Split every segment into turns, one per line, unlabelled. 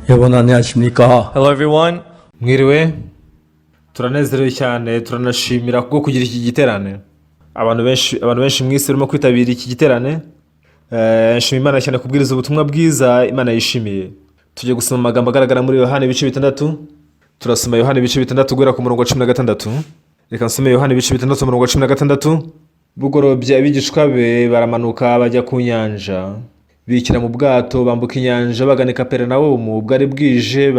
여러분 안녕하십니까?
Hello everyone.
mwiriwe turanezerewe cyane turanashimira kubwo kugira iki giterane abantu benshi mu isi barimo kwitabira iki giterane. Nshima Imana cyane kubwiriza ubutumwa bwiza Imana yishimiye. Tujye gusoma amagambo agaragara muri Yohana ibice 6. Turasoma Yohana ibice 6 guhera ku murongo wa 16. Reka nsome Yohana ibice 6 umurongo wa 16. Bugorobye abigishwa be baramanuka bajya ku nyanja, bikira mu bwato bambuka inyanja bagana i Kaperinawumu. Bwari bwije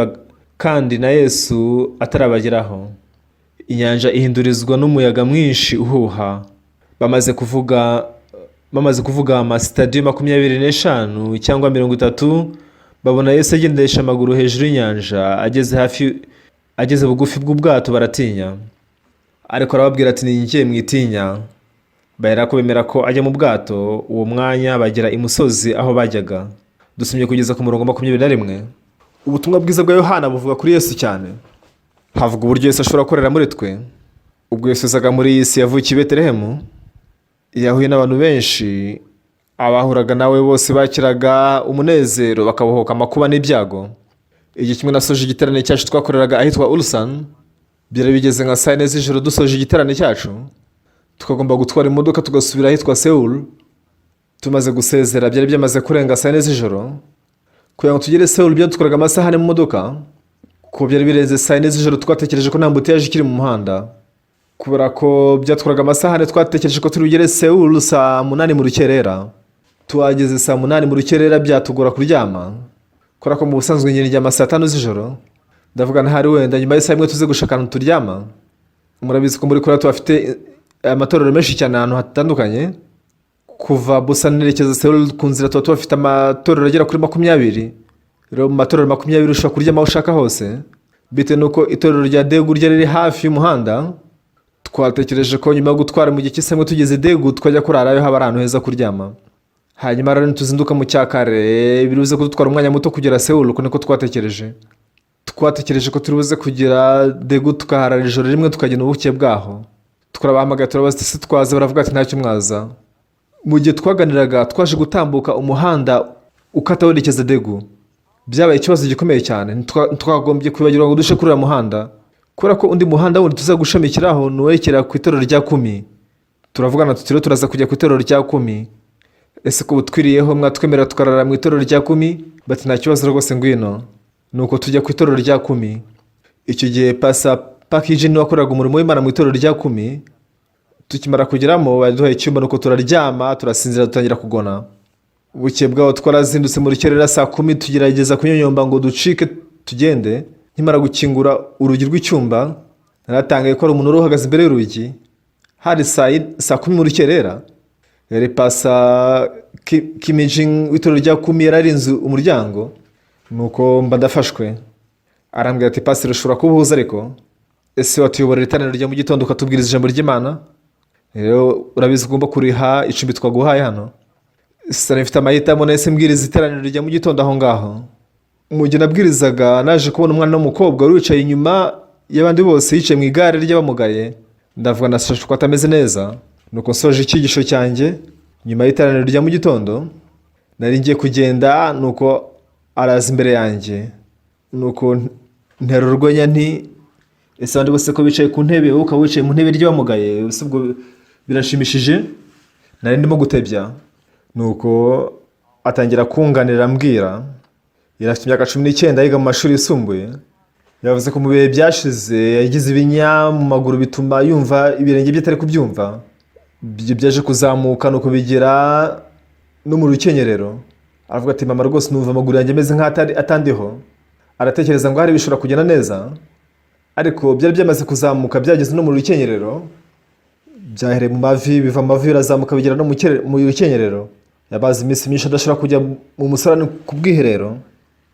kandi na Yesu atarabageraho. Inyanja ihindurizwa n'umuyaga mwinshi uhuha. Bamaze kuvuga amasitadiyo 25 cyangwa 30, babona Yesu agendesha amaguru hejuru y'inyanja. Ageze bugufi bw'ubwato baratinya, ariko arababwira ati ninjye mwitinya. Baherako bemera ko ajya mu bwato. Uwo mwanya bagera imusozi aho bajyaga. Dusomye kugeza ku murongo 21. Ubutumwa bwiza bwa Yohana buvuga kuri Yesu cyane. Havuga uburyo Yesu ashobora gukorera muri twe. Ubwo Yesu yazaga muri iyi si yavukiye i Betelehemu, yahuye n'abantu benshi. Abahuraga nawe bose bakiraga umunezero, bakabohoka amakuba n'ibyago. Igihe kimwe nasoje igiterane cyacu twakoreraga ahitwa Ulsan. Byari bigeze nka saa 4 z'ijoro dusoje igiterane cyacu. Tukagomba gutwara imodoka tugasubira ahitwa Seoul. Tumaze gusezera byari byamaze kurenga saa 4 z'ijoro. Kugira ngo tugere Seoul byatwaraga amasaha ane mu modoka. Ko byari birenze saa 4 z'ijoro twatekereje ko nta mbutiyaje ikiri mu muhanda. Kubera ko byatwaraga amasaha ane twatekereje ko turi bugere Seoul saa 8 mu rukerera. Tuhageze saa 8 mu rukerera byatugora kuryama. Kubera ko mu busanzwe njye ndyama saa 5 z'ijoro. Ndavuga ntahari wenda nyuma y'isaha imwe tuze gushakana turyama. Murabizi ko muri Korea tuhafite amatorero menshi cyane ahantu hatandukanye. Kuva Busan nerekeza Seoul ku nzira tuba tubafite amatorero agera kuri 20. Rero mu matorero 20 ushobora kuryama aho ushaka hose. Bitewe nuko itorero rya Daegu ryari riri hafi y'umuhanda, twatekereje ko nyuma yo gutwara mu gihe cy'isemwe tugeze Daegu twajya kurarayo haba ahantu heza kuryama. Hanyuma rero tuzinduka mu cyakare biruze kudutwara umwanya muto kugera Seoul. Uko niko twatekereje ko turibuze kugera Daegu tukaharara ijoro rimwe tukagenda ubuke bwaho. Turabahamagaye turabaza se twaza, baravuga ati ntacyo mwaza. Mu gihe twaganiraga twaje gutambuka umuhanda ukata werekeza Daegu. Byabaye ikibazo gikomeye cyane. Twagombye kwibagirwa ngo dushe kuri uyu muhanda, kubera ko undi muhanda wundi tuzagushamikiraho nuwekera ku itorero rya Kumi. Turavugana tuti rero turaza kujya ku itorero rya Kumi. Ese ko butwiriyeho mwatwemerera tukarara mu itorero rya Kumi? Bati nta kibazo rwose ngwino. Nuko tujya ku itorero rya Kumi. Icyo gihe Pakiji ni wakoraga umurimo w'Imana mu itorero rya Kumi. Tukimara kugeramo baduhaye icyumba, nuko turaryama turasinzira dutangira kugona. Buke bwaho twarazindutse mu rukerera saa 10 tugerageza kunyonyomba ngo ducike tugende. Nkimara gukingura urugi rw'icyumba naratangaye ko ari umuntu uhagaze imbere y'urugi. Hari saa 10 mu rukerera. Yari Pasa Kimijing w'itorero rya Kumi yararinze umuryango. Nuko mba ndafashwe. Arambwira ati Pastor ushobora kubuhuza ariko ese watuyoborera iteraniro rya mu gitondo ukatubwiriza ijambo ry'Imana? Rero urabizi ugomba kuriha icumbi twaguhaye hano. Sasa nifite amahitamo nahise mbwiriza iteraniro rya mu gitondo aho ngaho. Mu gihe nabwirizaga naje kubona umwana w'umukobwa wari wicaye inyuma y'abandi bose yicaye mu igare ry'abamugaye. Ndavuga nasashwe ko atameze neza. Nuko nsoje icyigisho cyanjye nyuma y'iteraniro rya mu gitondo nari ngiye kugenda, nuko araza imbere yanjye. Nuko nterurwenya nti ese abandi bose ko bicaye ku ntebe wowe ukaba wicaye mu ntebe ry'abamugaye, ubwo birashimishije. Nari ndimo gutebya. Nuko atangira kunganira ambwira. Yari afite imyaka 19 yiga mu mashuri yisumbuye. Yavuze ko mu bihe byashize yagize ibinya mu maguru bituma yumva ibirenge bye atari kubyumva. Byaje kuzamuka nuko bigera no mu rukenyerero. Aravuga ati mama rwose numva amaguru yanjye ameze nk'atandiho. Aratekereza ngo hari bishobora kugenda neza, ariko byari byamaze kuzamuka byageze no mu rukenyerero. Byahereye mu mavi, biva mu mavi birazamuka bigera no mu rukenyerero. Yabaze iminsi myinshi adashobora kujya mu musarani ku bwiherero.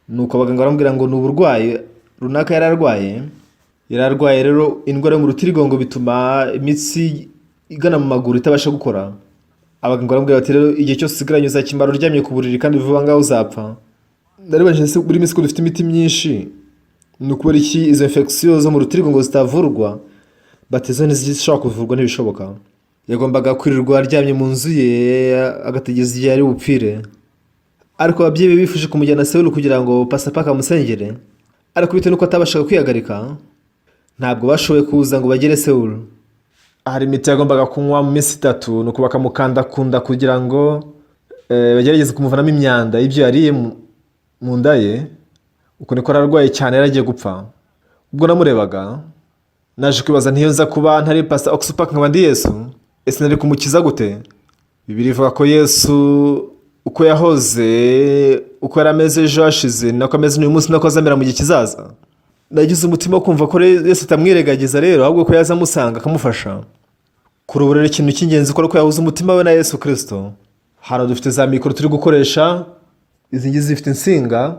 Nuko abaganga barambwira ngo ni uburwayi runaka yararwaye rero indwara yo mu rutirigongo bituma imitsi igana mu maguru itabasha gukora. Abaganga barambwira bati rero igihe cyose usigaranye uzakimara uryamye ku buriri kandi vuba ngaho uzapfa. Ndarebanje se buri minsi ko dufite imiti myinshi, ni ukubera iki izo infection zo mu rutirigongo zitavurwa? Batizo ntizishobora kuvurwa ntibishoboka. Yagombaga kwirirwa aryamye mu nzu ye agategeza igihe ari bupfire. ariko ababyeyi be bifuje kumujyana Sewulu kugira ngo Pastor Parker amusengere, ariko bitewe n'uko atabashaga kwihagarika ntabwo bashoboye kuza ngo bagere Sewulu. Hari imiti yagombaga kunywa mu minsi 3, nuko bakamukandakunda kugira ngo bagerageze kumuvanamo imyanda y'ibyo yariye mu nda ye. Uko niko ararwaye cyane, yaragiye gupfa. Ubwo namurebaga naje kwibaza ntiyo nza kuba ntari Pastor Oxpac nkaba ndi Yesu, ese nari kumukiza gute? Bibiliya ivuga ko Yesu uko yahoze, uko yarameze ejo hashize, nako ameze n'uyu munsi, nako azamera mu gihe kizaza. Nagize umutima wo kumva ko Yesu atamwiregagiza rero, ahubwo ko yaza amusanga akamufasha. Kuri ubu rero ikintu cy'ingenzi ko yahuza umutima we na Yesu Kristo. Hano dufite za mikoro turi gukoresha, izi ngizi zifite insinga,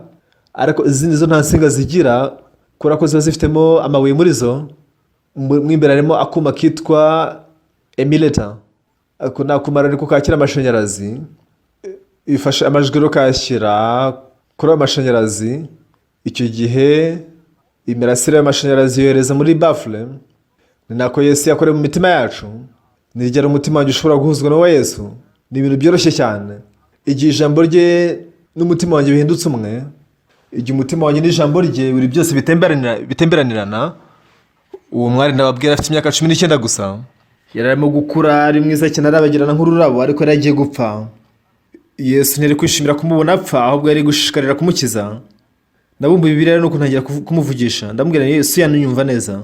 ariko izindi zo nta nsinga zigira kubera ko ziba zifitemo amabuye muri zo. Mu imbere harimo akuma kitwa emulator. Ako ni akuma ariko kakira amashanyarazi, ifasha amajwi rero kayashyira kuri ayo mashanyarazi. Icyo gihe imirasire y'amashanyarazi yohereza muri bafure. Ni nako Yesu yakoreye mu mitima yacu. Nigera umutima wanjye ushobora guhuzwa n'uwa Yesu, ni ibintu byoroshye cyane. Igihe ijambo rye n'umutima wanjye bihindutse umwe, igihe umutima wanjye n'ijambo rye buri byose bitemberanirana, uwo mwari ndababwira afite imyaka 19 gusa. Yari arimo gukura, ari mwiza cyane, arabagirana nk'ururabo, ariko yari agiye gupfa. Yesu ntiyari kwishimira kumubona apfa, ahubwo yari gushishikarira kumukiza. Nabumva Bibiliya nuko ntangira kumuvugisha, ndamubwira Yesu yanyumva neza.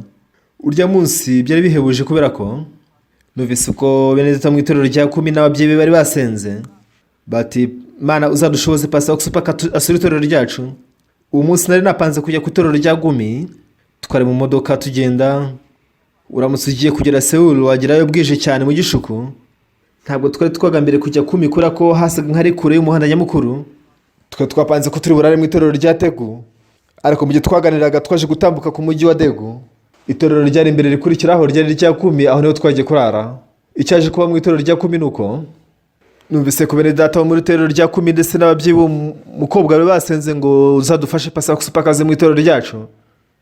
Urya munsi byari bihebuje kubera ko numvise uko Benedita mu itorero rya 10 n'ababyeyi be bari basenze bati, Mana uzadushoboze Pastor Oxpac asura itorero ryacu. Uwo munsi nari napanze kujya ku itorero rya 10, twari mu modoka tugenda. Uramutse ugiye kugera Sewulu wagerayo bwije cyane mu gishuku. Ntabwo twari twagambire kujya 10 kubera ko hasaga nk'ari kure y'umuhanda nyamukuru. Twapanze ko turi burare mu itorero rya Tegu, ariko mu gihe twaganiraga twaje gutambuka ku mujyi wa Degu. Itorero ryari imbere rikurikiraho ryari rya 10, aho niho twagiye kurara. Icyaje kuba mu itorero rya 10 nuko numvise ko Benedata wo muri itorero rya 10 ndetse n'ababyeyi b'umukobwa bari basenze ngo uzadufashe Pastor Oxpac aze mu itorero ryacu.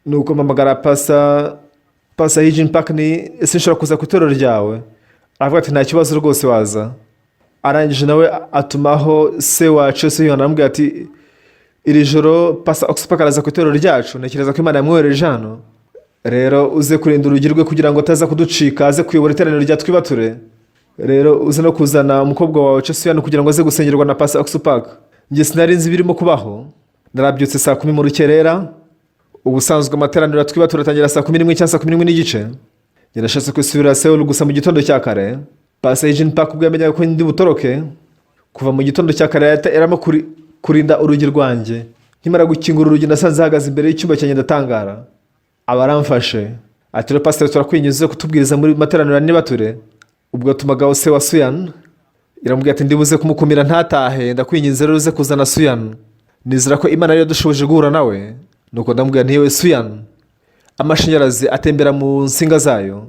Nuko mpamagara Pastor Eugene Park, ni ese nshobora kuza ku itorero ryawe? Aravuga ati nta kibazo rwose waza. Arangije nawe atumaho se wacu se yanambwiye ati, iri joro Pastor Oxpac araza ku itorero ryacu, ntekereza ko Imana yamwohereje hano. Rero uze kurinda urugi rwe kugira ngo ataza kuducika, aze kuyobora iteraniro rya Twibature. Rero uze no kuzana umukobwa wawe Chesuyano kugira ngo aze gusengerwa na Pastor Oxpac. Njye sinari nzi birimo kubaho. Narabyutse saa 10 mu rukerera. Ubusanzwe amateraniro ya Twibature atangira saa 11 cyangwa saa 11 n'igice. Yarashatse kwisubira Sewulu gusa mu gitondo cya kare. Pastor Eugene Park ubwo yamenyaga ko ndi butoroke, kuva mu gitondo cya kare yaramo kurinda urugi rwanjye. Nkimara gukingura urugi nasanze ahagaze imbere y'icyumba cyanjye ndatangara. Abaramfashe ati, rero Pastor turakwinyuze kutubwiriza muri materaniro ya Nibature. Ubwo tumagaho se wa Suyan, iramubwira ati ndibuze kumukumira ntatahe, ndakwinginze rero uze kuzana Suyan. Nizera ko Imana yari yadushoboje guhura nawe. Nuko ndamubwira nti yewe Suyan, amashanyarazi atembera mu nsinga zayo.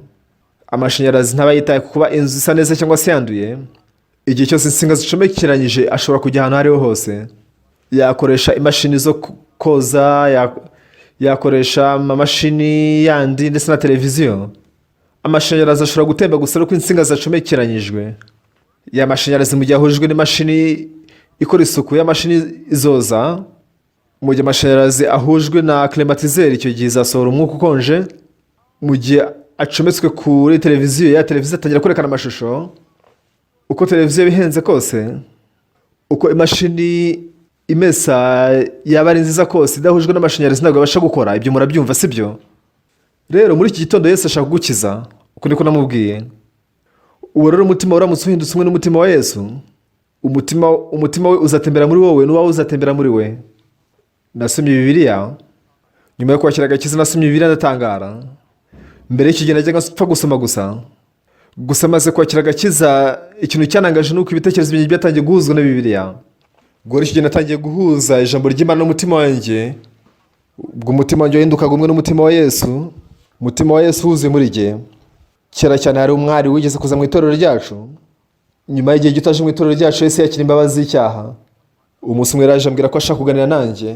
Amashanyarazi ntaba yitaye kuba inzu isa neza cyangwa se yanduye. Igihe cyose insinga zicomekeranyije ashobora kujya ahantu hariho hose. Yakoresha imashini zo koza, yakoresha amamashini yandi ndetse na televiziyo. Amashanyarazi ashobora gutemba gusa uko insinga zacomekeranyijwe. Ya mashanyarazi mu gihe ahujwe n'imashini ikora isuku y'amashini izoza, mu gihe amashanyarazi ahujwe na climatiseur, icyo gihe izasohora umwuka ukonje. Mu gihe acometswe kuri televiziyo, ya televiziyo atangira kwerekana amashusho. Uko televiziyo bihenze kose, uko imashini imesa yaba ari nziza kose, idahujwe n'amashanyarazi ntabwo abasha gukora. Ibyo murabyumva sibyo? Rero muri iki gitondo Yesu ashaka kugukiza, uko niko namubwiye. Uwo rero umutima uramutse uhindutse umwe n'umutima wa Yesu, umutima we uzatembera muri wowe, n'uwawe uzatembera muri we. Nasomye Bibiliya, nyuma yo kwakira agakiza nasomye Bibiliya ndatangara. Mbere y'iki gihe najyaga mpfa gusoma gusa maze kwakira agakiza, ikintu cyanangaje nuko ibitekerezo byanjye byatangiye guhuzwa na Bibiliya. Ubwo iki gihe natangiye guhuza ijambo ry'Imana n'umutima wanjye. Ubwo umutima wanjye wahindukaga umwe n'umutima wa Yesu. Umutima wa Yesu wuzuye muri jye. Kera cyane hari umwari wigeze kuza mu itorero ryacu. Nyuma y'igihe gito aje mu itorero ryacu, Yesu yakira imbabazi z'icyaha. Umunsi umwe yaraje ambwira ko ashaka kuganira nanjye.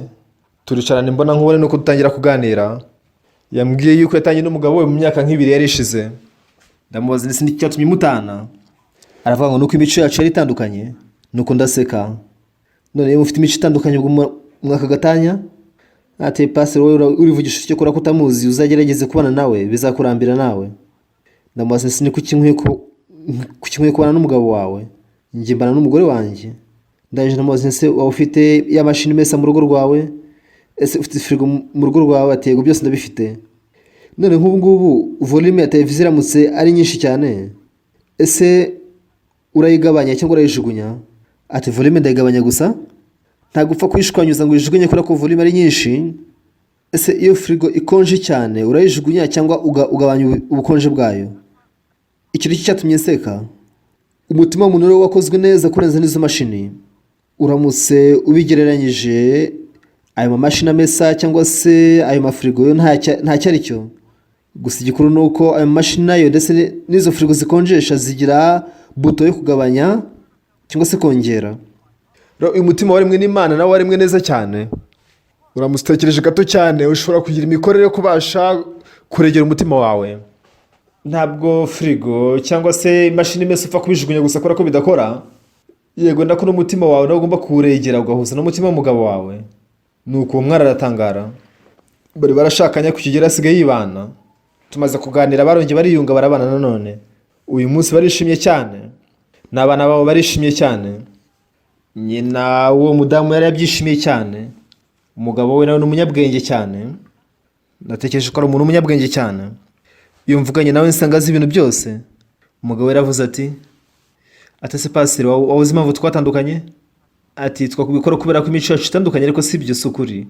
Turicarana imbona nkubone nuko dutangira kuganira. Yambwiye yuko yatangiye n'umugabo we mu myaka nk'ibiri yari ishize. Ndamubaza ndetse n'icyatumye mutana. Aravuga ngo nuko imico yacu yari itandukanye. Nuko ndaseka.
none iyo mufite imico itandukanye ubwo mwaka gatanya. Ati pastor wowe urivugisha icyo kora kutamuzi uzagerageze kubana nawe bizakurambira nawe. Ndamubaza nti kuki nkwiye kubana n'umugabo wawe, njye mbana n'umugore wanjye. Ndaje ndamubaza nti waba ufite ya mashini imesa mu rugo rwawe, ese ufite firigo mu rugo rwawe? Ati yego byose ndabifite. None nk'ubu ngubu volume ya televiziyo iramutse ari nyinshi cyane, ese urayigabanya cyangwa urayijugunya? Ati volume ndayigabanya gusa, ntabwo upfa kuyishwanyuza ngo uyijugunye kubera ko volume ari nyinshi. Ese iyo firigo ikonje cyane urayijugunya cyangwa ugabanya ubukonje bwayo? Icyo ni cyo cyatumye nseka. Umutima w'umuntu rero wakozwe neza kurenza n'izo mashini. Uramutse ubigereranyije, ayo mamashini amesa cyangwa se ayo mafirigo yo ntacyo ari cyo. Gusa igikuru ni uko ayo mamashini nayo ndetse n'izo firigo zikonjesha zigira buto yo kugabanya cyangwa se kongera.
Uyu mutima waremwe n'Imana nawe waremwe neza cyane. Uramutse utekereje gato cyane ushobora kugira imikorere yo kubasha kuregera umutima wawe. Ntabwo firigo cyangwa se imashini imesa upfa kubijugunya gusa kubera ko bidakora. Yego ndako n'umutima wawe nawe ugomba kuwuregera ugahuza n'umutima w'umugabo wawe. Nuko uwo mwana aratangara. Bari barashakanye ku kigero asigaye yibana. Tumaze kuganira barongeye bariyunga barabana nanone. Uyu munsi barishimye cyane. N'abana babo barishimye cyane. Nyina uwo mudamu yari yabyishimiye cyane. Umugabo we nawe ni umunyabwenge cyane. Natekereje ko ari umuntu umunyabwenge cyane. Iyo mvuganye nawe nsanga azi ibintu byose. Umugabo we yaravuze ati se pastor wabuze impamvu twatandukanye? Ati twakubikora kubera ko imico yacu itandukanye ariko si byo sukuri.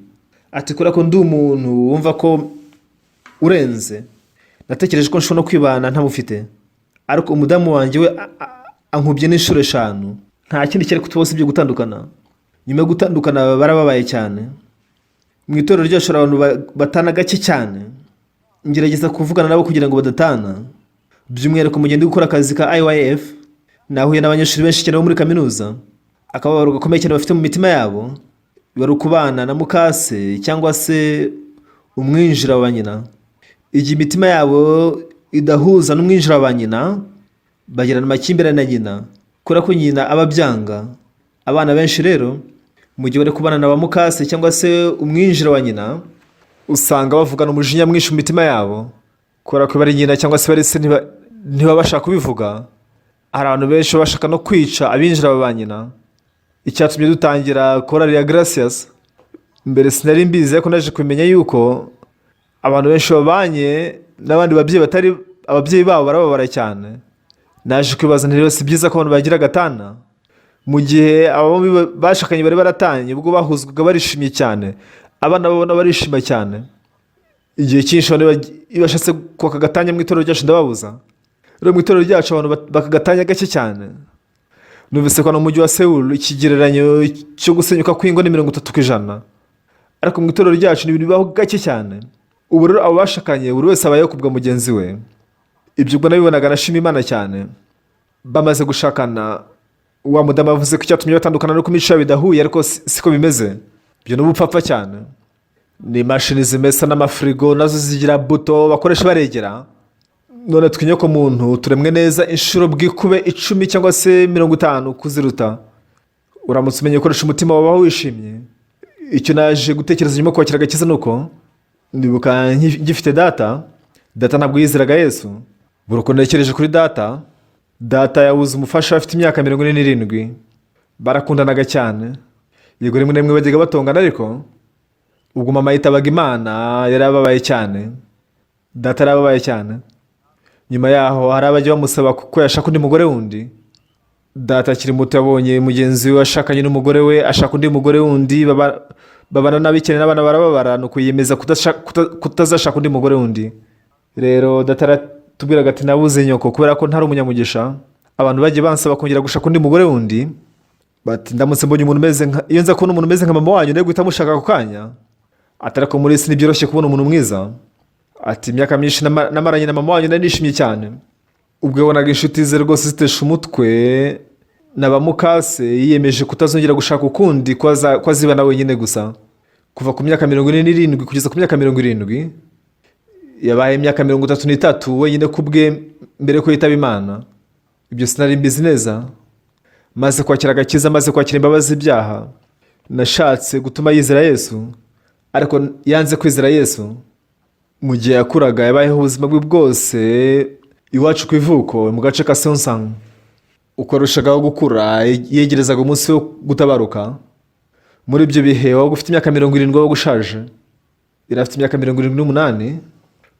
Ati kubera ko ndi umuntu wumva ko urenze. Natekereje ko nshobora no kwibana ntamufite. Ariko umudamu wanjye we ankubye n'inshuro 5. Nta kindi cyari kutubose ibyo gutandukana. Nyuma yo gutandukana barababaye cyane. Mu itorero ryacu abantu batana gake cyane. Ngerageza kuvugana nabo kugira ngo badatana. By'umwihariko mu gihe ndi gukora akazi ka IYF, nahuye n'abanyeshuri benshi cyane bo muri kaminuza. Akababaro gakomeye cyane bafite mu mitima yabo bari ukubana na mukase cyangwa se umwinjira wa nyina. Igihe imitima yabo idahuza n'umwinjira wa nyina, bagirana amakimbirane na nyina kubera ko nyina aba byanga. Abana benshi rero mu gihe bari kubana na ba mukase cyangwa se umwinjira wa nyina, usanga bavugana umujinya mwinshi mu mitima yabo kubera ko bari nyina cyangwa se bari se ntibabasha kubivuga. Hari abantu benshi bashaka no kwica abinjira ba nyina. Icyatumye dutangira korali ya Gracias, mbere sinari mbizi ariko naje kumenya yuko abantu benshi babanye n'abandi babyeyi batari ababyeyi babo barababara cyane. Naje kwibaza nti rero si byiza ko abantu bagira gatana. Mu gihe abo bashakanye bari baratanye ubwo bahuzwaga barishimye cyane, abana babona barishima cyane. Igihe cyinshi bashatse kwaka gatanya mu itorero ryacu ndababuza. Rero mu itorero ryacu abantu bakagatanya gake cyane. Numvise ko no mujyi wa Seoul ikigereranyo cyo gusenyuka kw'ingo ni 30%. Ariko mu itorero ryacu ni ibintu bibaho gake cyane. Ubu rero abo bashakanye buri wese abayeho kubwa mugenzi we. Ibyo ubwo nabibonaga nashima Imana cyane. Bamaze gushakana, wa mudamu avuze ko icyatumye batandukana no kumica bidahuye ariko siko bimeze. Byo n'ubupfapfa cyane. Ni imashini zimesa n'amafrigo nazo zigira buto bakoresha baregera. None twinye ko muntu turemwe neza inshuro bwikube 10 cyangwa se 50 kuziruta. Uramutse umenye gukoresha umutima wawe wishimye. Icyo naje gutekereza nyuma kwakira gakiza nuko ndibuka ngifite data ntabwo yizeraga Yesu. Buruko nekereje kuri data yabuze umufasha afite imyaka 47. Barakundanaga cyane. Yego rimwe nemwe bajyaga batongana ariko ubwo mama yitabaga Imana yarababaye cyane. Data yarababaye cyane. Nyuma yaho hari abajya bamusaba ko yashaka undi mugore wundi. Data akiri muto yabonye mugenzi we ashakanye n'umugore we ashaka undi mugore wundi, babana nabikene n'abana barababara no kuyemeza kutazashaka undi mugore wundi. Rero data aratubwiraga ati nabuze nyoko kubera ko ntari umunyamugisha. Abantu bagiye bansaba kongera gushaka undi mugore wundi. Bati ndamutse mbonye umuntu umeze iyo nza kubona umuntu umeze nka mama wanyu ndego guhita mushaka ako kanya. Atarako muri isi nibyoroshye kubona umuntu mwiza. Ati imyaka myinshi namaranye na mama wanyu nishimye cyane. Ubwo yabonaga inshuti ze rwose zitesha umutwe n'abamukase yiyemeje kutazongera gushaka ukundi kwa ziba na wenyine gusa. Kuva ku myaka 47 kugeza ku myaka 70 yabaye imyaka 33 wenyine kubwe mbere ko yitaba Imana. Ibyo sinari mbizi neza. Maze kwakira agakiza, maze kwakira imbabazi ibyaha, nashatse gutuma yizera Yesu, ariko yanze kwizera Yesu. Mu gihe yakuraga yabayeho ubuzima bwe bwose iwacu ku ivuko mu gace ka Seonsang. Uko arushagaho gukura yegerezaga umunsi wo gutabaruka. Muri ibyo bihe wabaga ufite imyaka 70 wabaga ushaje. Yari afite imyaka 78,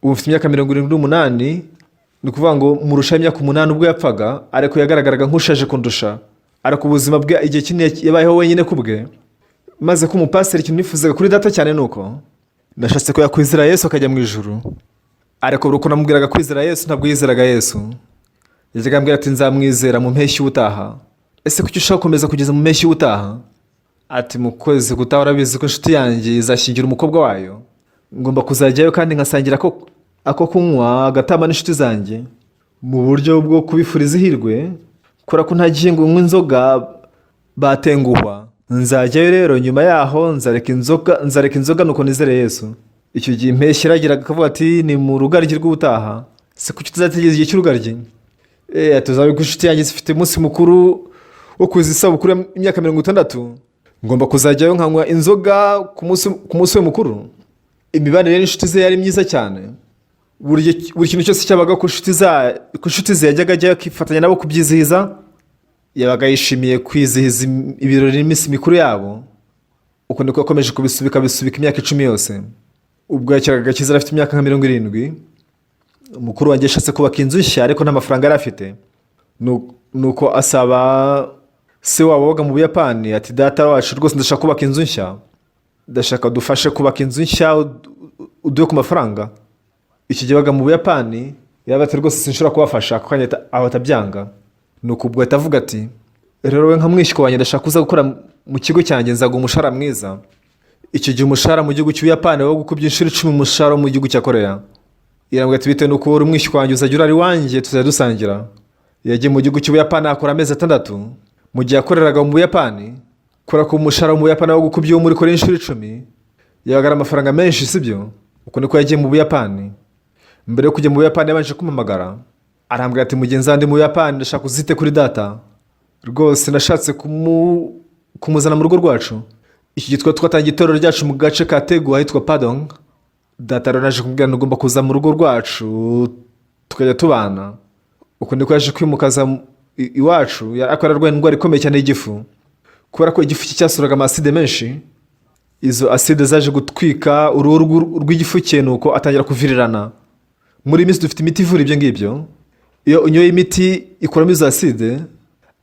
ubu ufite imyaka 78, ni ukuvuga ngo murusha imyaka 8 ubwo yapfaga, ariko yagaragaraga nk'ushaje kundusha. Ariko ubuzima bwe igihe kinini yabayeho wenyine kubwe. Maze ko umupasiteri ikintu nifuzaga kuri data cyane nuko nashatse ko yakwizera Yesu akajya mu ijuru. Ariko uruko namubwiraga kwizera Yesu ntabwo yizeraga Yesu. Yajyaga ambwira ati nzamwizera mu mpeshyi y'ubutaha. Ese kuki ushaka gukomeza kugeza mu mpeshyi y'ubutaha? Ati mu kwezi gutaha urabizi ko inshuti yanjye izashyingira umukobwa wayo. Ngomba kuzajyayo kandi nkasangira ako kunywa agatama n'inshuti zanjye mu buryo bwo kubifuriza ihirwe, kubera ko ntagiye ngo nywe inzoga batenguhwa. Nzajyayo rero, nyuma yaho nzareka inzoga nuko nizere Yesu. Icyo gihe impeshyi iragiraga akavuga ati ni mu rugaryi rw'ubutaha. Se kuki tuzategereza igihe cy'urugaryi? Tuzabe ko inshuti yanjye zifite umunsi mukuru wo kuza isabukuru y'imyaka 60. Ngomba kuzajyayo nkanywa inzoga ku munsi we mukuru. Imibanire n'inshuti ze yari myiza cyane. Buri kintu cyose cyabaga ku nshuti ze yajyaga ajyayo akifatanya nabo kubyizihiza. Yabaga yishimiye kwizihiza ibirori n'iminsi mikuru yabo. Uko niko yakomeje kubisubika imyaka 10 yose. Ubwo yakiraga Gakiza afite imyaka nka 70, umukuru wanjye yashatse kubaka inzu nshya ariko nta mafaranga yari afite. Nuko asaba se wabo wabaga mu Buyapani ati data wacu rwose ndashaka kubaka inzu nshya. Ndashaka dufashe kubaka inzu nshya uduhe ku mafaranga. Iki gihe wabaga mu Buyapani yaba ati rwose sinshobora kubafasha kuko aho atabyanga. Nuko ubwo atavuga ati rero we nka mwishywa wanjye ndashaka kuza gukora mu kigo cyanjye nzaguha umushahara mwiza. Icyo gihe umushahara mu gihugu cy'Ubuyapani wo gukubye inshuro 10 umushahara mu gihugu cya Korea. Irambwira ati bitewe nuko uri mwishywa wanjye uzajya urari wanjye tuzajya dusangira. Yagiye mu gihugu cy'Ubuyapani akora amezi 6. Mu gihe yakoreraga mu Buyapani, kubera ko umushahara mu Buyapani wo gukubye muri Korea inshuro 10 yabaga ari amafaranga menshi, sibyo? Uko niko yagiye mu Buyapani. Mbere yo kujya mu Buyapani yabanje kumpamagara. Arambwira ati mugenzi wanjye mu Buyapani ndashaka uzite kuri data. Rwose nashatse kumuzana mu rugo rwacu. Iki gitwa twatangiye itorero ryacu mu gace ka Taegu ahitwa Padong. Data rero naje kumbwira ngo ngomba kuza mu rugo rwacu tukajya tubana. Uko niko yaje kwimukaza iwacu. Akora arwaye indwara ikomeye cyane y'igifu. Kubera ko igifu cye cyasuraga amaside menshi, izo aside zaje gutwika uruhu rw'igifu cye, nuko atangira kuvirirana. Muri minsi dufite imiti ivura ibyo ngibyo. Iyo unyoye imiti ikuramo izo aside,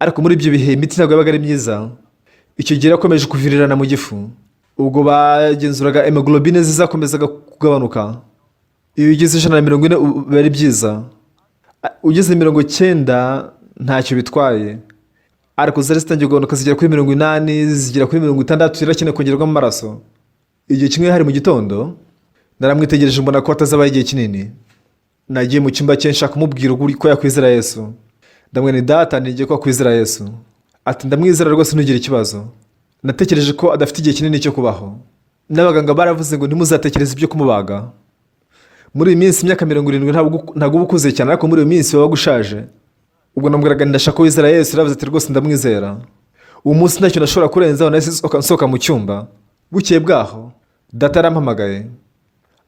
ariko muri ibyo bihe imiti ntabwo yabaga ari myiza. Icyo gihe yakomeje kuvirirana mu gifu. Ubwo bagenzuraga hemoglobine zizakomezaga kugabanuka. Iyo ugeze 140 biba ari byiza. Ugeze 90 ntacyo bitwaye. Ariko zari zitangiye kugabanuka zigera kuri 80, zigera kuri 60, irakeneye kongerwamo amaraso. Igihe kimwe hari mu gitondo, naramwitegereje mbona ko atazabaye igihe kinini. Nagiye mu cyumba cye nshaka kumubwira ko yakwizera Yesu. Ndamwene data ngiye ko akwizera Yesu. Ati ndamwizera rwose ntugire ikibazo. Natekereje ko adafite igihe kinini cyo kubaho. N'abaganga baravuze ngo ntimuzatekereze ibyo kumubaga. Muri iyi minsi imyaka 70 ntabwo ubukuze cyane, ariko muri iyo minsi wabaga ushaje. Ubwo namubwiraga ndashaka ko wizera Yesu, aravuze ati rwose ndamwizera. Uwo munsi ntacyo nashobora kurenzaho, nahise nsohoka mu cyumba. Bukeye bwaho data arampamagaye.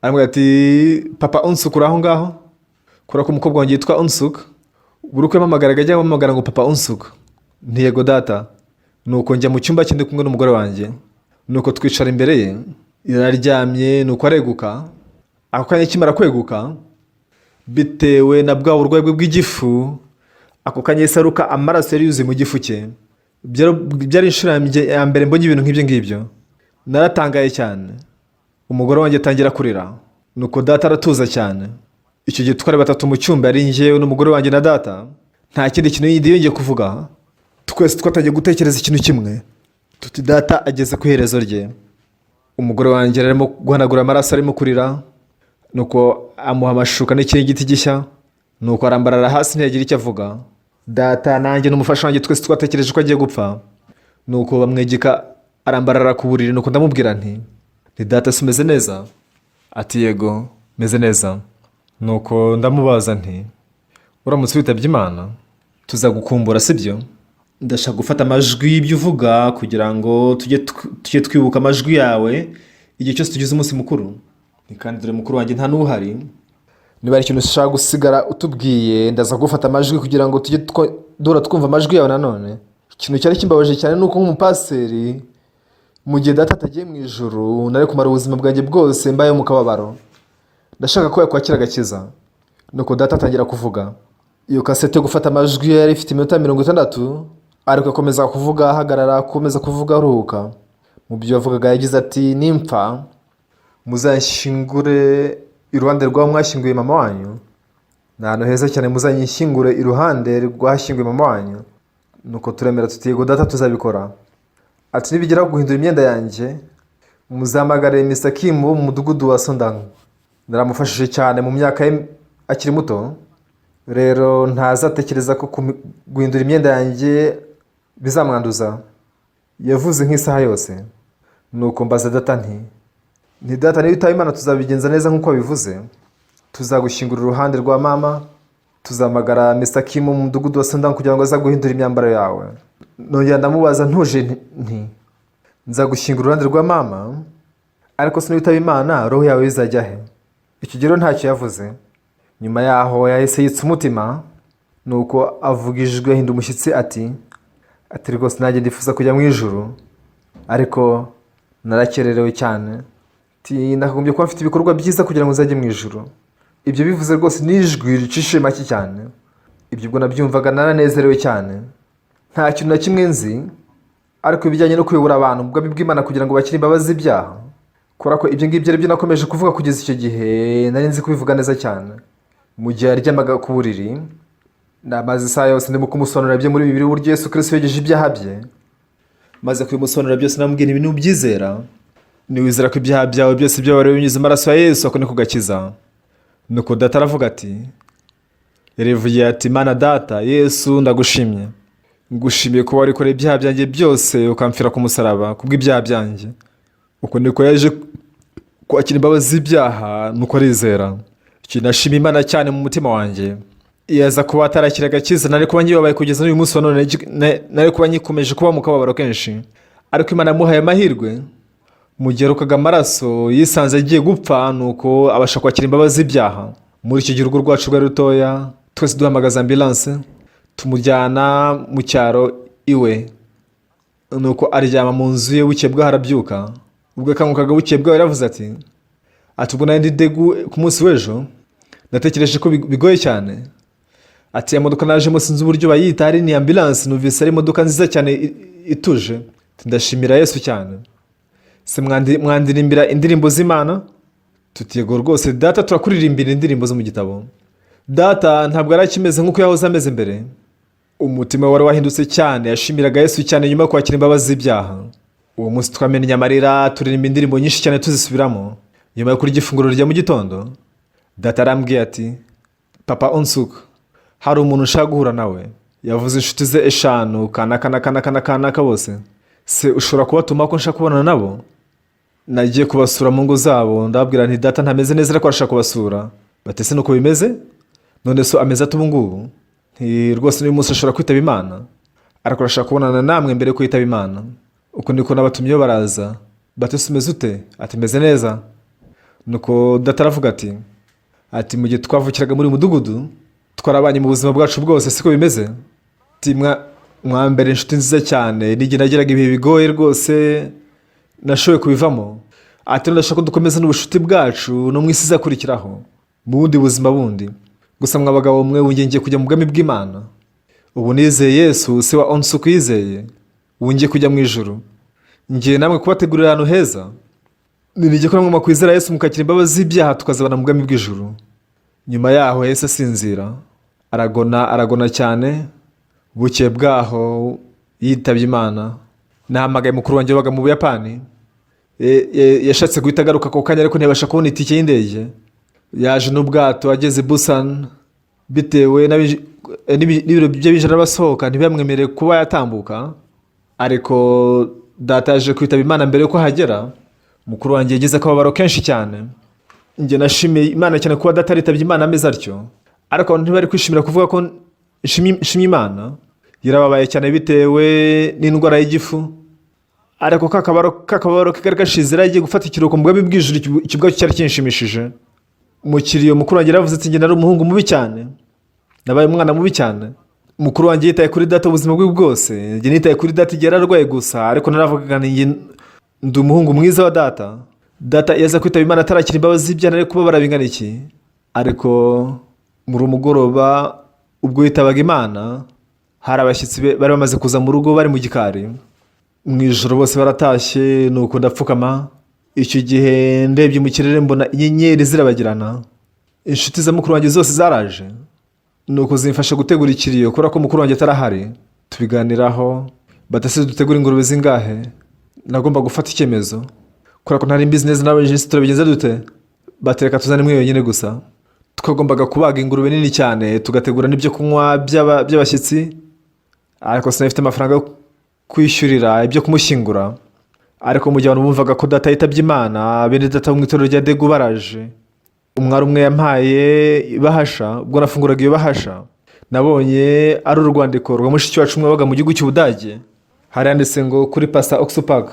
Arambwira ati papa Unsuk uraho ngaho? Kubera ko umukobwa wanjye yitwa Unsuk. Buri uko yampamagaraga ajya ampamagara ngo papa Unsuk. Ntiyego data. Nuko njya mu cyumba cye ndi kumwe n'umugore wanjye. Nuko twicara imbere ye. Iraryamye nuko areguka. Ako kanya kimara kweguka, bitewe na bwa burwayi bwe bw'igifu, ako kanya isaruka amaraso yari yuzuye mu gifu cye. Byari inshuro ya mbere mbonye ibintu nk'ibyo ngibyo. Naratangaye cyane. Umugore wanjye atangira kurira. Nuko data aratuza cyane. Icyo gihe twari batatu mu cyumba, ari njyewe n'umugore wanjye na data. Nta kindi kintu yongeye kuvuga. Twese twatangiye gutekereza ikintu kimwe. Tuti data ageze ku iherezo rye. Umugore wanjye arimo guhanagura amaraso, arimo kurira. Nuko amuha amashuka n'ikiringiti gishya. Nuko arambarara hasi ntiyagira icyo avuga. Data nanjye n'umufasha wanjye twese twatekereje ko agiye gupfa. Nuko bamwegeka arambarara ku buriri. Nuko ndamubwira nti data si umeze neza? Ati yego meze neza. Nuko ndamubaza nti uramutse witabye Imana tuzagukumbura sibyo? ndashaka gufata amajwi y'ibyo uvuga kugira ngo tujye twibuka amajwi yawe igihe cyose tugize umunsi mukuru. Kandi dore mukuru wanjye nta n'uhari. Niba ari ikintu ushaka gusigara utubwiye ndaza gufata amajwi kugira ngo tujye duhora twumva amajwi yawe nanone. Ikintu cyari kimbabaje cyane ni uko nk'umupasiteri mu gihe data atagiye mu ijuru nari kumara ubuzima bwanjye bwose mbaye mu kababaro. Ndashaka ko yakwakira agakiza. Nuko data atangira kuvuga. Iyo kasete yo gufata amajwi yari ifite iminota 60, ariko akomeza kuvuga ahagarara, akomeza kuvuga aruhuka. Mu byo yavugaga yagize ati, nimpfa muzashyingure iruhande rw'aho mwashyinguye mama wanyu. Ni ahantu heza cyane, muzanyishyingure iruhande rw'ahashyinguye mama wanyu. Nuko turemera tuti yego data tuzabikora. Ati nibigera guhindura imyenda yanjye muzahamagare Mr. Kim wo mu mudugudu wa Sondang. Naramufashije cyane mu myaka ye akiri muto, rero ntazatekereza ko guhindura imyenda yanjye bizamwanduza. Yavuze nk'isaha yose. Nuko mbaza data nti data niba utaye Imana tuzabigenza neza nk'uko bivuze. Tuzagushyingura uruhande rwa mama, tuzahamagara Mr. Kim mu mudugudu wa Sondang kugira ngo aza guhindura imyambaro yawe. Nongera ndamubaza ntuje nti nzagushyingura uruhande rwa mama, ariko se niba utaye Imana roho yawe izajya he? Icyo gihe ntacyo yavuze. Nyuma yaho yahise yitsa umutima, nuko avugijwe ahinda umushyitsi ati rwose nanjye ndifuza kujya mu ijuru, ariko narakererewe cyane. Nakagombye kuba mfite ibikorwa byiza kugira ngo nzajye mu ijuru. Ibyo bivuze rwose n'ijwi ricishije make cyane. Ibyo ubwo nabyumvaga naranezerewe cyane. Nta kintu na kimwe nzi, ariko ibijyanye no kuyobora abantu mu bwami bw'Imana kugira ngo bakire imbabazi z'ibyaha, kubera ko ibyo ngibyo ari byo nakomeje kuvuga kugeza icyo gihe nari nzi kubivuga neza cyane. Mu gihe yaryamaga ku buriri, namaze isaha yose ndimo kumusobanurira byo muri Bibiliya uburyo Yesu Kristo yogeje ibyaha bye. Maze kubimusobanurira byose namubwira ibintu ubyizera. Niwizera ko ibyaha byawe byose byabarewe binyuze amaraso ya Yesu, ako niko gakiza. Nuko data aravuga ati, yarivugiye ati, Mana Data, Yesu ndagushimye. Ngushimiye ko warikoreye ibyaha byanjye byose ukamfira ku musaraba kubw'ibyaha byanjye. Uko niko yaje kwakira imbabazi z'ibyaha, nuko arizera. Nashimye Imana cyane mu mutima wanjye. Yaza kuba atarakira agakiza nari kuba ngibabaye kugeza n'uyu munsi wa none, nari kuba nyikomeje kuba mu kababaro kenshi. Ariko Imana yamuhaye amahirwe. Mu gihe arukaga amaraso yisanze agiye gupfa, nuko abasha kwakira imbabazi z'ibyaha. Muri icyo gihe urugo rwacu rwari rutoya, twese duhamagaza ambulance tumujyana mu cyaro iwe. Nuko aryama mu nzu ye, bukeye bwaho arabyuka. Ubwo akangukaga bukeye bwaho yaravuze ati ubwo nari ndidegu ku munsi w'ejo natekereje ko bigoye cyane. Ati ya modoka najemo sinzi uburyo bayita, ari ni ambulance, numvise ari imodoka nziza cyane ituje. Ndashimira Yesu cyane. Se mwandirimbira indirimbo z'Imana? Tutiyego rwose data, turakuririmbira indirimbo zo mu gitabo. Data ntabwo ari akimeze nk'uko yahoze ameze mbere. Umutima wari wahindutse cyane, yashimiraga Yesu cyane nyuma yo kwakira imbabazi z'ibyaha. Uwo munsi twamennye amarira, turirimba indirimbo nyinshi cyane tuzisubiramo. Nyuma yo kurya ifunguro rya mu gitondo, data arambwiye ati, Papa Onsuka, hari umuntu ushaka guhura nawe. Yavuze inshuti ze 5 kanaka bose. Se ushobora kubatuma ko nshaka kubonana nabo? Nagiye kubasura mu ngo zabo, ndababwira nti data ntameze neza ariko arashaka kubasura. Batese nuko bimeze? None so ameze ate ubu ngubu? Rwose n'uyu munsi ashobora kwitaba Imana, ariko arashaka kubonana namwe mbere yo kwitaba Imana. Uko niko nabatumye baraza. Batese umeze ute? Ati meze neza. Nuko data aravuga ati mu gihe twavukiraga muri mudugudu twarabanye mu buzima bwacu bwose, siko bimeze? Mwambere inshuti nziza cyane, n'igihe nageraga ibihe bigoye rwose nashoboye kubivamo. Ati ndashaka ko dukomeza n'ubushuti bwacu no mu isi izakurikiraho, mu bundi buzima bundi. Gusa mwabagabo mwe wungiye kujya mu bwami bw'Imana. Ubu nizeye Yesu, se wa Onsuka yizeye, wungiye kujya mu ijuru. Ngiye namwe kubategurira ahantu heza. Nibijye ko namwe makwizera Yesu mukakira imbabazi z'ibyaha tukazabana mu bwami bw'ijuru. Nyuma yaho Yesu asinzira, aragona cyane. Bukeye bwaho yitabye Imana. Nahamagaye mukuru wanjye wabaga mu Buyapani. Yashatse guhita agaruka ako kanya, ariko ntiyabasha kubona itike y'indege. Yaje n'ubwato, ageze Busan, bitewe n'ibiro by'abinjira basohoka ntibamwemerere kuba yatambuka. Ariko data yaje kwitaba Imana mbere yuko hagera. Mukuru wanjye yagize akababaro kenshi cyane. Njye nashimiye Imana cyane kuba data aritabye Imana ameze atyo. Ariko abantu ntibari kwishimira kuvuga ko nshimye Imana. yarababaye cyane bitewe n'indwara y'igifu, ariko kakababaro ke kari gashize yari agiye gufata ikiruhuko mu bwami bw'ijuru. Ikibwacyo cyari kinshimishije. Umukiriya mukuru wanjye yaravuze ati njye nari umuhungu mubi cyane, nabaye umwana mubi cyane. Mukuru wanjye yitaye kuri data ubuzima bwe bwose, njye nitaye kuri data igihe yararwaye gusa, ariko naravugaga njye ndi umuhungu mwiza wa data. Data yaza kwitaba Imana atarakira imbabazi z'ibyaha ari kubabara bingana iki. Ariko muri umugoroba ubwo yitabaga Imana, hari abashyitsi bari bamaze kuza mu rugo bari mu gikari. Mu ijoro bose baratashye, nuko ndapfukama. Icyo gihe ndebye mu kirere mbona inyenyeri zirabagirana. Inshuti za mukuru wanjye zose zaraje, nuko zimfasha gutegura ikiriyo kubera ko mukuru wanjye atarahari. Tubiganiraho, batase dutegura ingurube zingahe. Nagomba gufata icyemezo kubera ko ntari mbizi neza nawe jinsi turabigenza dute. Batereka tuzane imwe yonyine gusa. Twagombaga kubaga ingurube nini cyane, tugategura n'ibyo kunywa by'abashyitsi, ariko sinafite amafaranga yo kwishyurira ibyo kumushyingura. Ariko mu gihe abantu bumvaga ko data yitabye Imana, bene data mu itorero rya Degu baraje. Umwari umwe yampaye ibahasha. Ubwo nafunguraga iyo bahasha, nabonye ari urwandiko rwa mushiki wacu umwe wabaga mu gihugu cy'Ubudage. Hari handitse ngo kuri Pastor Oxpack.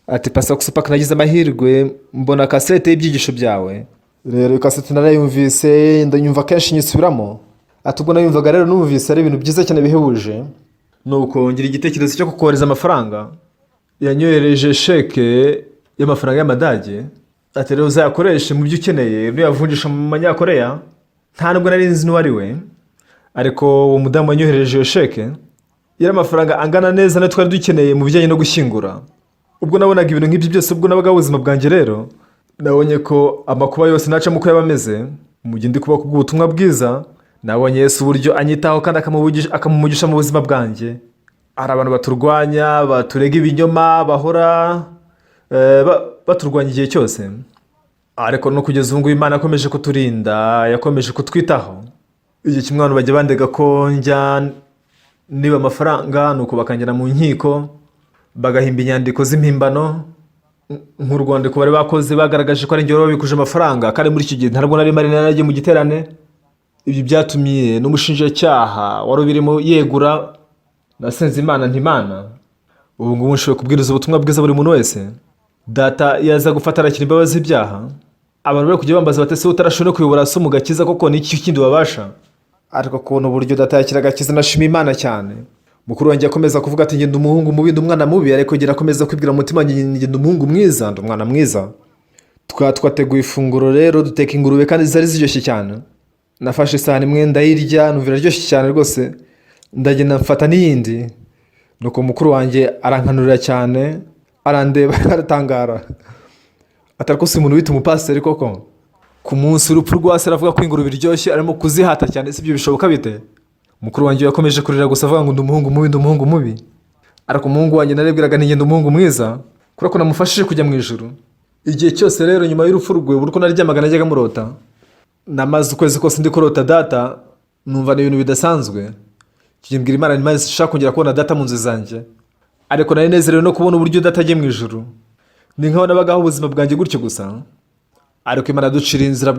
Ati Pastor Oxpack, nagize amahirwe mbona kasete y'ibyigisho byawe. Rero iyo kasete narayumvise, ndanyumva kenshi nyisubiramo. Ati ubwo nayumvaga rero numvise ari ibintu byiza cyane bihebuje, nuko ngira igitekerezo cyo kukohereza amafaranga. Yanyohereje sheke y'amafaranga y'Amadage. Ati rero uzayakoreshe mu byo ukeneye, nuyavunjisha mu manyakoreya. Nta nubwo nari nzi n'uwo ari we, ariko uwo mudamu wanyohereje iyo sheke yari amafaranga angana neza nayo twari dukeneye mu bijyanye no gushyingura. Ubwo nabonaga ibintu nk'ibyo byose, ubwo nabaga ubuzima bwanjye, rero nabonye ko amakuba yose nacamo uko yaba ameze, mu gihe ndi kuba kubw'ubutumwa bwiza, nabonye Yesu uburyo anyitaho kandi akamumugisha mu buzima bwanjye. Hari abantu baturwanya, baturega ibinyoma, bahora baturwanya igihe cyose, ariko no kugeza ubu ngubu Imana yakomeje kuturinda, yakomeje kutwitaho. Igihe kimwe abantu bajya bandega ko njya niba amafaranga, nuko bakanjyana mu nkiko bagahimba inyandiko z'impimbano. Nk'urwandiko bari bakoze bagaragaje ko ari njye wari wabikuje amafaranga, kandi muri icyo gihe ntabwo nari naragiye mu giterane. Ibyo byatumye n'umushinjacyaha wari ubirimo yegura. Nasenze Imana nti Imana, ubu ngubu nshoboye kubwiriza ubutumwa bwiza buri muntu wese. Data yaza gufata arakira imbabazi z'ibyaha. Abantu bari kujya bambaza batese utarashoboye kuyobora so mu gakiza, koko ni iki kindi wabasha. Ariko kubona uburyo data yakira agakiza, nashima Imana cyane. Mukuru wanjye akomeza kuvuga ati ngenda umuhungu mubi, ndi umwana mubi, ariko ngira akomeza kwibwira mu mutima ngenda umuhungu mwiza, ndi umwana mwiza. Twateguye ifunguro rero, duteka ingurube kandi zari ziryoshye cyane. Nafashe isahani imwe ndayirya, numva iraryoshye cyane rwose, ndagenda mfata n'iyindi. Nuko mukuru wanjye arankanurira cyane, arandeba aratangara. Atari ko si umuntu wita umupasiteri koko. Ku munsi w'urupfu rwa se aravuga ko ingurube iryoshye, arimo kuzihata cyane. Si ibyo bishoboka bite? Mukuru wanjye yakomeje kurira gusa avuga ngo ndi umuhungu mubi, ndi umuhungu mubi. Ariko umuhungu wanjye narebwiraga ni ngenda umuhungu mwiza, kubera ko namufashije kujya mu ijuru. Igihe cyose rero nyuma y'urupfu rwe, buri uko naryamaga najyaga murota. Namaze ukwezi kose ndi kurota data, numva ni ibintu bidasanzwe. Kimbwira Imana nti maze shaka kongera kubona data mu nzozi zanjye. Ariko nari nezerewe no kubona uburyo data agiye mu ijuru. Ni nkaho nabagaho ubuzima bwanjye gutyo gusa. Ariko Imana yaducira inzira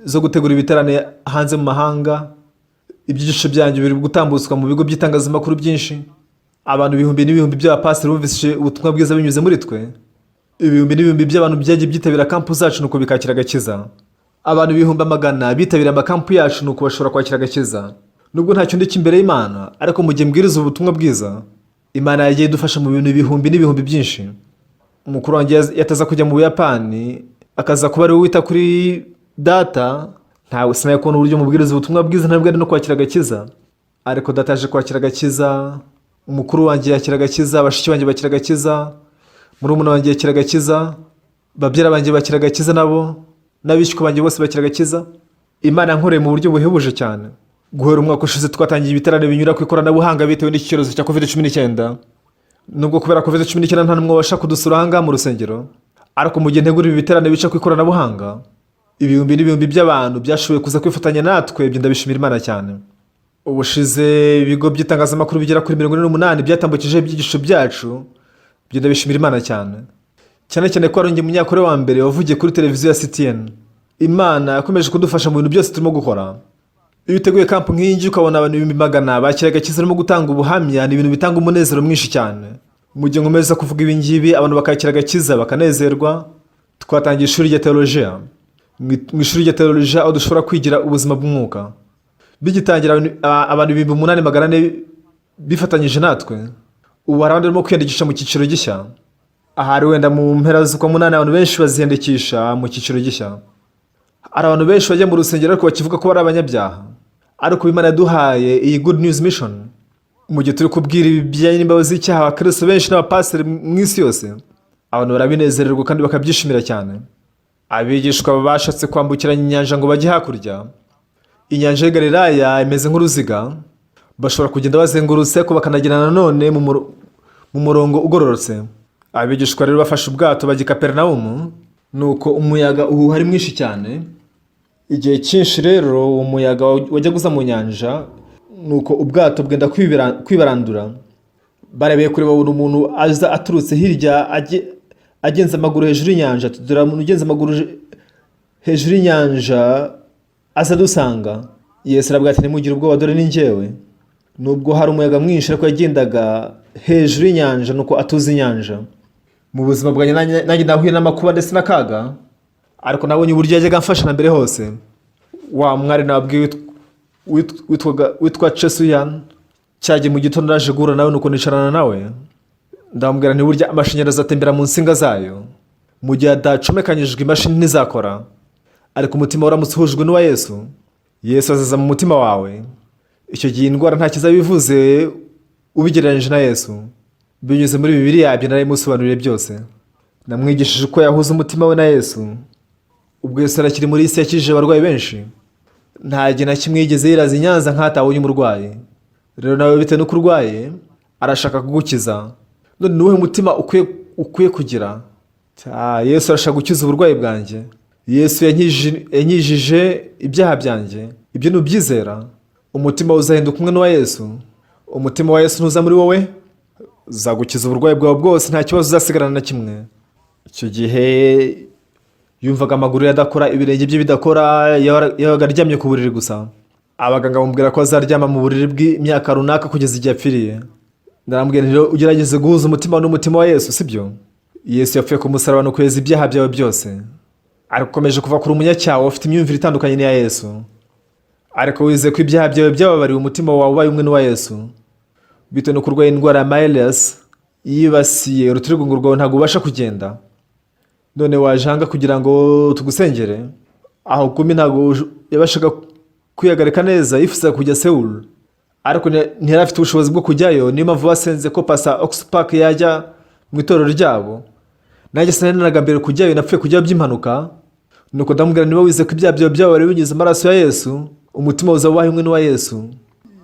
zo gutegura ibiterane hanze mu mahanga. Ibyigisho byanjye biri gutambutswa mu bigo by'itangazamakuru byinshi. Abantu ibihumbi n'ibihumbi by'abapasiteri bumvise ubutumwa bwiza binyuze muri twe. Ibihumbi n'ibihumbi by'abantu byagiye byitabira kampu zacu, nuko bikakira agakiza. Abantu ibihumbi amagana bitabira amakampu yacu, nuko bashobora kwakira agakiza. Nubwo nta cyundi cy'imbere y'Imana, ariko mu gihe mbwiriza ubutumwa bwiza, Imana yagiye idufasha mu bintu ibihumbi n'ibihumbi byinshi. Umukuru wanjye yataza kujya mu Buyapani, akaza kuba ari we wita kuri data. Ntawe sinaye kubona uburyo mubwiriza ubutumwa bwiza ntabwo ari no kwakira agakiza. Ariko data yaje kwakira agakiza, umukuru wanjye yakira agakiza, bashiki banjye bakira agakiza, murumuna wanjye yakira agakiza, babyara banjye bakira agakiza nabo, n'abishiko banjye bose bakira agakiza. Imana yankoreye mu buryo buhebuje cyane. Guhera umwaka ushize twatangiye ibiterane binyura ku ikoranabuhanga bitewe n'iki cyorezo cya COVID-19. Nubwo kubera COVID-19 nta n'umwe wabasha kudusura aha ngaha mu rusengero, ariko mu gihe ntegura ibi biterane bica ku ikoranabuhanga, ibihumbi n'ibihumbi by'abantu byashoboye kuza kwifatanya natwe. Ibyo ndabishimira Imana cyane. Ubushize ibigo by'itangazamakuru bigera kuri 48 byatambukije ibyigisho byacu. Ibyo ndabishimira Imana cyane. Cyane cyane ko ari njye munyakore wa mbere wavugiye kuri televiziyo ya CTN. Imana yakomeje kudufasha mu bintu byose turimo gukora. iyo uteguye kampu nk'iyingi ukabona abantu ibihumbi magana bakira agakiza barimo gutanga ubuhamya, ni ibintu bitanga umunezero mwinshi cyane. Mu gihe nkomeza kuvuga ibi ngibi abantu bakakira agakiza bakanezerwa, twatangiye ishuri rya teolojiya. Mu ishuri rya teolojiya aho dushobora kwigira ubuzima bw'umwuka. Bigitangira abantu 8,400 bifatanyije natwe. Ubu hari abandi barimo kwiyandikisha mu cyiciro gishya. Ahari wenda mu mpera z'ukwa munani abantu benshi baziyandikisha mu cyiciro gishya. Hari abantu benshi bajya mu rusengero ariko bakivuga ko bari abanyabyaha, ariko Imana yaduhaye iyi good news mission. Mu gihe turi kubwira ibijyanye n'imbabazi z'icyaha abakristo benshi n'abapasiteri mu isi yose, abantu barabinezererwa kandi bakabyishimira cyane. Abigishwa bashatse kwambukiranya inyanja ngo bajye hakurya. Inyanja ya Galilaya imeze nk'uruziga, bashobora kugenda bazengurutse ariko bakanagenda nanone mu murongo ugororotse. Abigishwa rero bafashe ubwato bajya i Kaperinawumu, nuko umuyaga uhuha ari mwinshi cyane. Igihe cyinshi rero umuyaga wajya guza mu nyanja, nuko ubwato bwenda kwibarandura. Barebeye kure babona umuntu aza aturutse hirya agenza amaguru hejuru y'inyanja. Tudura umuntu ugenza amaguru hejuru y'inyanja aza dusanga. Yesu arabwira ati ntimugire ubwoba, dore ni njyewe. Nubwo hari umuyaga mwinshi ariko yagendaga hejuru y'inyanja, nuko atuza inyanja. Mu buzima bwanjye nanjye nahuye n'amakuba ndetse n'akaga, ariko nabonye uburyo yajyaga amfasha na mbere hose. Wa mwari nabwiye witwa Chesuyan, cyagiye mu gitondo naje guhura nawe nuko nicarana nawe. Ndamubwira nti burya amashanyarazi atembera mu nsinga zayo. Mu gihe adacomekanyijwe imashini ntizakora, ariko umutima uramutse uhujwe n'uwa Yesu, Yesu azaza mu mutima wawe. Icyo gihe indwara nta kiza bivuze ubigereranyije na Yesu. Binyuze muri Bibiliya ibyo narabimusobanuriye byose. Namwigishije uko yahuza umutima we na Yesu. Ubwo Yesu arakiri muri isi yakijije abarwayi benshi. Nta gihe na kimwe yigeze yiraza i Nyanza nk'atabonye umurwayi. Rero nawe bitewe n'uko urwaye arashaka kugukiza. None ni uwuhe mutima ukwiye kugira? Yesu arashaka gukiza uburwayi bwanjye. Yesu yankijije ibyaha byanjye. Ibyo nubyizera, umutima uzahinduka umwe n'uwa Yesu. Umutima wa Yesu ntuza muri wowe, uzagukiza uburwayi bwawe bwose, nta kibazo uzasigarana na kimwe. Icyo gihe yumvaga amaguru adakora, ibirenge bye bidakora, yabaga aryamye ku buriri gusa. Abaganga bamubwira ko azaryama mu buriri bw'imyaka runaka kugeza igihe apfiriye. Ndaramubwira nti ugerageze guhuza umutima n'umutima wa Yesu, sibyo? Yesu yapfuye ku musaraba no kweza ibyaha byawe byose. Ariko ukomeje kuva kuri umunyacyaha ufite imyumvire itandukanye n'iya Yesu. Ariko wize ko ibyaha byawe byababariwe, umutima wawe ubaye umwe n'uwa Yesu. Bitewe no kurwara indwara ya Myelitis yibasiye urutirigongo rwawe ntabwo ubasha kugenda. None wajanga kugira ngo tugusengere. Aho kumi ntabwo yabashaga kwihagarika neza, yifuza kujya Seoul, ariko ntiyari afite ubushobozi bwo kujyayo. Niyo mpamvu basenze ko Pastor Oxpac yajya mu itorero ryabo. Nanjye sinaniraga mbere kujyayo, napfuye kujyayo by'impanuka. Nuko ndamubwira niba wize ko ibyaha byawe byababariwe binyuze amaraso ya Yesu, umutima uzaba ubaye umwe n'uwa Yesu.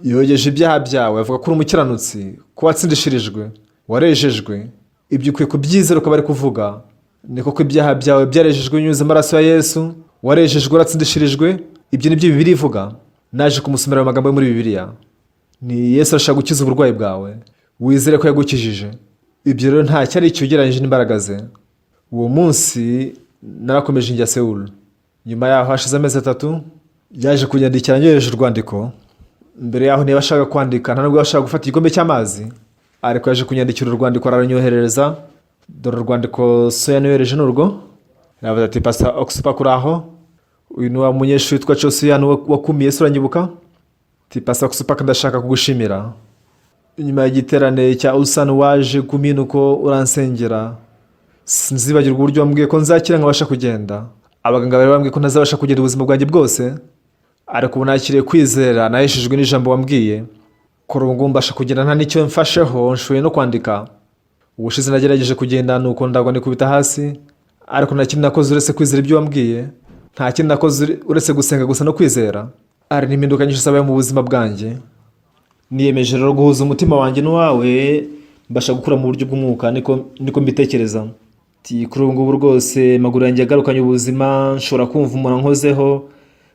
Yogeje ibyaha byawe, avuga ko uri umukiranutsi, ko watsindishirijwe, warejejwe. Ibyo ukwiye kubyizera ukaba ari kuvuga. Ni koko ibyaha byawe byarejejwe binyuze amaraso ya Yesu, warejejwe, waratsindishirijwe. Ibyo nibyo Bibiliya ivuga. Naje kumusomera amagambo yo muri Bibiliya. Ni Yesu arashaka gukiza uburwayi bwawe, wizere ko yagukijije. Ibyo rero nta cyari cyugereranyije n'imbaraga ze. Uwo munsi narakomeje njya Seoul. Nyuma yaho hashize amezi 3 yaje kunyandikira nyohereje urwandiko. Mbere yaho niba ashaka kwandika nta nubwo ashaka gufata igikombe cy'amazi, ariko yaje kunyandikira urwandiko aranyoherereza. Dore urwandiko so yanyohereje n'urwo. Yavuze ati Pastor Oxpac uraho, uyu ni wa munyeshuri witwa Chesuyan wakumiye, se uranyibuka? Ati Pastor Oxpac ndashaka kugushimira. Nyuma y'igiterane cya Ulsan waje kumina uko uransengera. Sinzibagirwa uburyo wambwiye ko nzakira nkabasha kugenda. Abaganga bari bambwiye ko ntazabasha kugenda ubuzima bwanjye bwose, ariko ubu nakiriye kwizera, naheshejwe n'ijambo wambwiye. Kora ubu ngubu mbasha kugenda nta n'icyo mfasheho, nshoboye no kwandika. Ubushize nagerageje kugenda nuko ndagwa nikubita hasi, ariko nta kindi nakoze uretse kwizera ibyo wambwiye. Nta kindi nakoze uretse gusenga gusa no kwizera. Ari n'impinduka nyinshi zabaye mu buzima bwanjye. Niyemeje rero guhuza umutima wanjye n'uwawe, mbasha gukura mu buryo bw'umwuka, niko mbitekereza. Kuri ubu ngubu rwose amaguru yanjye yagarukanye ubuzima, nshobora kumva umuntu ankozeho,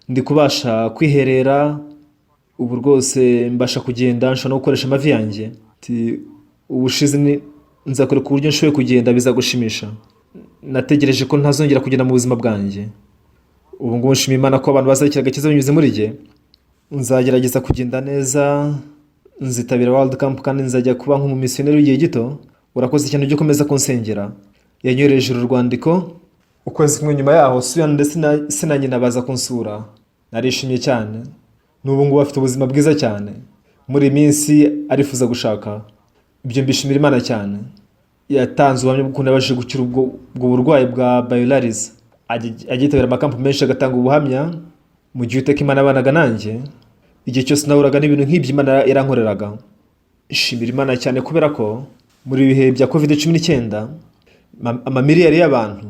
ndi kubasha kwiherera. Ubu rwose mbasha kugenda, nshobora no gukoresha amavi yanjye. Ubushize nzakwereka uburyo nshoboye kugenda, bizagushimisha. Nategereje ko ntazongera kugenda mu buzima bwanjye. Ubu ngubu nshima Imana ko abantu bazakira agakiza binyuze muri jye. nzagerageza kugenda neza, nzitabira World Camp kandi nzajya kuba nk'umumisiyoneri w'igihe gito. Urakoze cyane ujye ukomeza kunsengera. Yanyohereje uru rwandiko. Ukwezi kumwe nyuma yaho Suyana ndetse se na nyina baza kunsura. Narishimye cyane. N'ubu ngubu afite ubuzima bwiza cyane. Muri iyi minsi arifuza gushaka. Ibyo mbishimira Imana cyane. Yatanze ubuhamya bw'ukuntu yabashije gukira ubwo burwayi bwa Biolaris. Agitabira amakampu menshi agatanga ubuhamya. Mu gihe Uwiteka Imana yabanaga nanjye, igihe cyose nahuraga n'ibintu nk'ibyo Imana yarankoreraga. Ishimira Imana cyane kubera ko muri ibihe bya COVID-19 amamiliyari y'abantu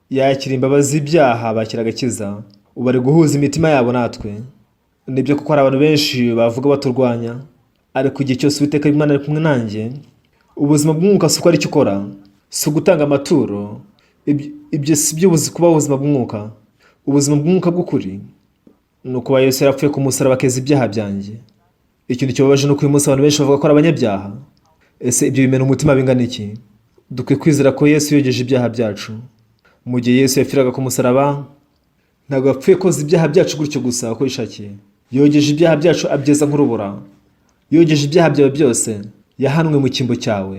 yakira imbabazi z'ibyaha bakira agakiza. Ubu bari guhuza imitima yabo natwe. Nibyo kuko hari abantu benshi bavuga baturwanya, ariko igihe cyose Uwiteka Imana ari kumwe nanjye, ubuzima bw'umwuka si uko ari cyo ukora, si ugutanga amaturo. Ibyo si byo kuba ubuzima bw'umwuka. Ubuzima bw'umwuka bw'ukuri ni ukuba Yesu yarapfuye ku musaraba akeza ibyaha byanjye. Ikintu kibabaje ni uko uyu munsi abantu benshi bavuga ko ari abanyabyaha. Ese ibyo bimena umutima bingana iki? Dukwiye kwizera ko Yesu yogeje ibyaha byacu. Mu gihe Yesu yapfiraga ku musaraba, ntabwo yapfuye koza ibyaha byacu gutyo gusa uko yishakiye. Yogeje ibyaha byacu abyeza nk'urubura. Yogeje ibyaha byawe byose. Yahanwe mu cyimbo cyawe.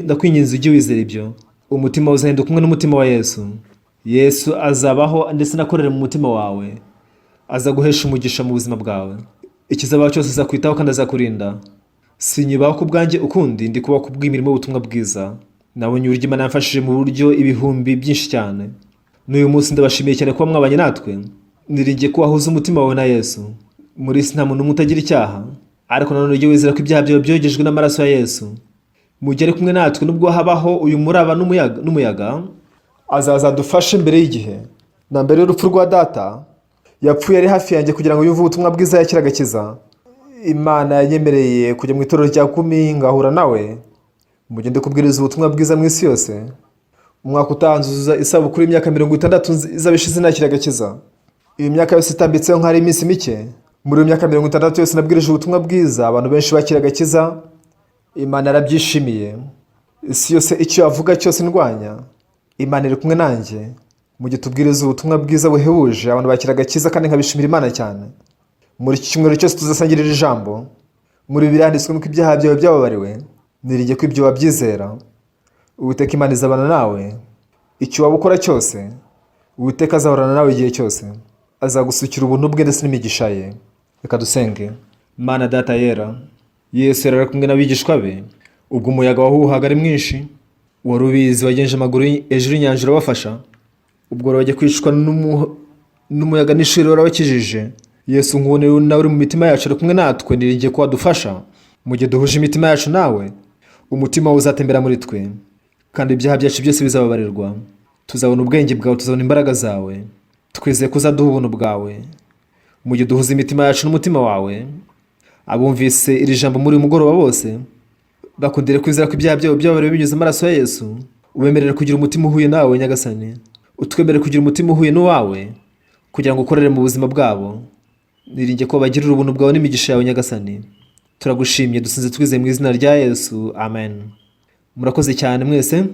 Ndakwinginze ujye wizera ibyo. Umutima uzahinduka umwe n'umutima wa Yesu. Yesu azabaho ndetse nakorere mu mutima wawe. Aza guhesha umugisha mu buzima bwawe. Ikizabaho cyose azakwitaho kandi azakurinda. Sinyibaho ku bwanjye ukundi, ndi kubaho ku bw'imirimo y'ubutumwa bwiza. Nabonye uburyo Imana yamfashije mu buryo ibihumbi byinshi cyane. N'uyu munsi ndabashimiye cyane kuba mwabanye natwe. Niringiye ko wahuza umutima wawe na Yesu. Muri isi nta muntu n'umwe utagira icyaha, ariko nanone ujye wizera ko ibyaha byawe byogejwe n'amaraso ya Yesu. Mu gihe ari kumwe natwe nubwo habaho uyu muraba n'umuyaga, azaza adufashe mbere y'igihe. Na mbere y'urupfu rwa data, yapfuye ari hafi yanjye kugira ngo yumve ubutumwa bwiza yakira agakiza. Imana yanyemereye kujya mu itorero rya Kumi ngahura nawe, mugende kubwiriza ubutumwa bwiza mu isi yose. Umwaka utaha nzuzuza isabukuru y'imyaka 60 izabishize nakira agakiza. Iyo myaka yose itambitseho nk'ari iminsi mike. Muri iyo myaka 60 yose nabwirije ubutumwa bwiza, abantu benshi bakira agakiza. Imana yarabyishimiye. Isi yose icyo yavuga cyose ndwanya, Imana iri kumwe nanjye. Mu gihe tubwiriza ubutumwa bwiza buhebuje, abantu bakira agakiza kandi nkabishimira Imana cyane. Muri iki cyumweru cyose tuzasangirira ijambo. Muri Bibiliya handitswe ko ibyaha byawe byababariwe. Niringiye ko ibyo wabyizera. Uwiteka Imana izabana nawe. Icyo waba ukora cyose, Uwiteka azahorana nawe igihe cyose. Azagusukira ubuntu bwe ndetse n'imigisha ye. Reka dusenge. Mana Data yera, Yesu yari kumwe n'abigishwa be. Ubwo umuyaga wahuhaga ari mwinshi, wari ubizi wagenje amaguru hejuru y'inyanja urabafasha. Ubwo bajya kwicwa n'umuyaga n'ishuri warabakijije. Yesu nkubone nawe uri mu mitima yacu, ari kumwe natwe. Niringiye ko wadufasha. Mu gihe duhuje imitima yacu nawe, umutima wawe uzatembera muri twe, kandi ibyaha byacu byose bizababarirwa. Tuzabona ubwenge bwawe, tuzabona imbaraga zawe. Twizeye ko uzaduha ubuntu bwawe. Mu gihe duhuza imitima yacu n'umutima wawe, abumvise iri jambo muri uyu mugoroba bose bakundire kwizera ko ibyaha byabo byababariwe binyuze amaraso ya Yesu. Ubemerere kugira umutima uhuye nawe Nyagasani. Utwemerere kugira umutima uhuye n'uwawe, kugira ngo ukorere mu buzima bwabo. Niringiye ko bagirira ubuntu bwawe n'imigisha yawe Nyagasani. Turagushimye dusinze twizeye mu izina rya Yesu. Amen. Murakoze cyane mwese.